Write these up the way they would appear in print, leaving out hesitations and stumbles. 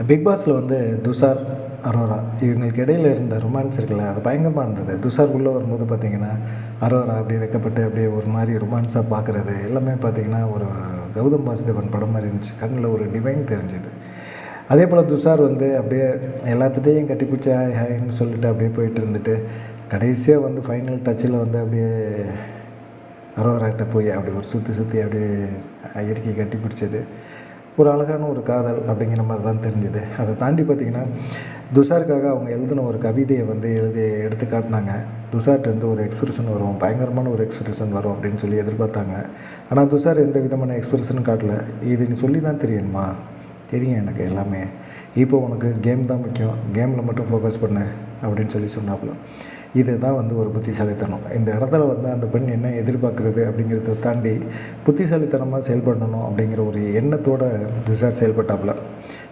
Big பாஸில் வந்து துஷார், அரோரா இவங்களுக்கு இடையில இருந்த ரொமான்ஸ் இருக்குல்ல, அது பயங்கரமாக இருந்தது. துஷார் உள்ளே வரும்போது பார்த்தீங்கன்னா, அரோரா அப்படியே வைக்கப்பட்டு அப்படியே ஒரு மாதிரி ரொமான்ஸாக பார்க்குறது எல்லாமே பார்த்தீங்கன்னா, ஒரு கௌதம் வாசுதேவன் படம் மாதிரி இருந்துச்சு. கண்ணில் ஒரு டிவைன் தெரிஞ்சுது. அதே போல் துஷார் வந்து அப்படியே எல்லாத்துட்டையும் கட்டிப்பிடிச்சி ஹாய் ஹாய்ன்னு சொல்லிட்டு அப்படியே போயிட்டு இருந்துட்டு, கடைசியாக வந்து ஃபைனல் டச்சில் வந்து அப்படியே அரோராட்ட போய் அப்படி ஒரு சுற்றி சுற்றி அப்படியே இறுக்கி கட்டி பிடிச்சது ஒரு அழகான ஒரு காதல் அப்படிங்கிற மாதிரி தான் தெரிஞ்சுது. அதை தாண்டி பார்த்திங்கன்னா, துஷாருக்காக அவங்க எழுதின ஒரு கவிதையை வந்து எடுத்து காட்டினாங்க. துஷார்ட்டேருந்து ஒரு எக்ஸ்பிரஷன் வரும், பயங்கரமான ஒரு எக்ஸ்பிரஷன் வரும் அப்படின்னு சொல்லி எதிர்பார்த்தாங்க. ஆனால் துஷார் எந்த விதமான எக்ஸ்பிரஷனும் காட்டல. இது நீ சொல்லி தான் தெரியணுமா? தெரியும் எனக்கு எல்லாமே. இப்போ உனக்கு கேம் தான் முக்கியம், கேமில் மட்டும் ஃபோக்கஸ் பண்ணு அப்படின்னு சொல்லி சொன்னாப்புல. இதுதான் வந்து ஒரு புத்திசாலித்தனம். இந்த இடத்துல வந்து அந்த பெண் என்ன எதிர்பார்க்குறது அப்படிங்கிறத தாண்டி புத்திசாலித்தனமாக செயல்படணும் அப்படிங்கிற ஒரு எண்ணத்தோடு துஷார் செயல்பட்டாப்புல.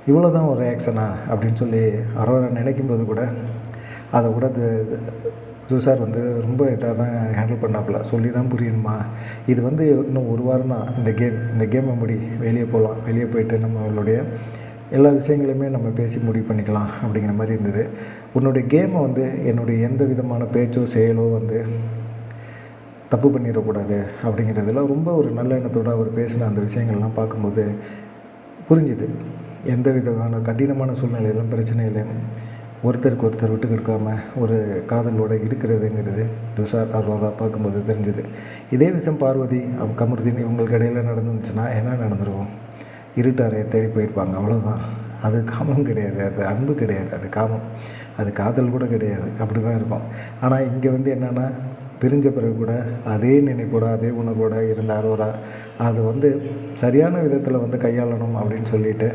இவ்வளோ தான் ஒரு ஆக்ஷனா அப்படின்னு சொல்லி அரோரா நினைக்கும்போது கூட அதை கூட துஷார் வந்து ரொம்ப இதாக தான் ஹேண்டில் பண்ணாப்புல. சொல்லி தான் புரியணுமா? இது வந்து இன்னும் ஒரு வாரம் தான் இந்த கேமை வெளியே போகலாம், வெளியே போயிட்டு நம்மளுடைய எல்லா விஷயங்களையுமே நம்ம பேசி முடிவு பண்ணிக்கலாம் அப்படிங்கிற மாதிரி இருந்தது. உன்னுடைய கேமை வந்து என்னுடைய எந்த விதமான பேச்சோ செயலோ வந்து தப்பு பண்ணிடக்கூடாது அப்படிங்கிறதுல ரொம்ப ஒரு நல்ல எண்ணத்தோடு அவர் பேசின அந்த விஷயங்கள்லாம் பார்க்கும்போது புரிஞ்சுது. எந்த விதமான கடினமான சூழ்நிலையிலும் பிரச்சனையிலும் ஒருத்தருக்கு ஒருத்தர் விட்டு கொடுக்காம ஒரு காதலோடு இருக்கிறதுங்கிறது துஷார் அரோரா பார்க்கும்போது தெரிஞ்சுது. இதே விஷயம் பார்வதி கமருதீன் இவங்களுக்கு இடையில் நடந்துச்சுன்னா என்ன நடந்துருக்கும்? இருட்டாரையை தேடி போயிருப்பாங்க, அவ்வளோதான். அது காமம் கிடையாது, அது அன்பு கிடையாது, அது காமம், அது காதல் கூட கிடையாது. அப்படி தான் இருக்கும். ஆனால் இங்கே வந்து என்னென்னா, பிரிஞ்ச பிறகு கூட அதே நினைப்போட அதே உணர்வோட இருந்த அரோரா அது வந்து சரியான விதத்தில் வந்து கையாளணும் அப்படின்னு சொல்லிட்டு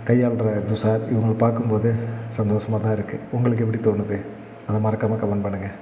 கையாளுற துஷார் இவங்களை பார்க்கும்போது சந்தோஷமாக தான் இருக்குது. உங்களுக்கு எப்படி தோணுது? அதை மறக்காமல் கமெண்ட் பண்ணுங்கள்.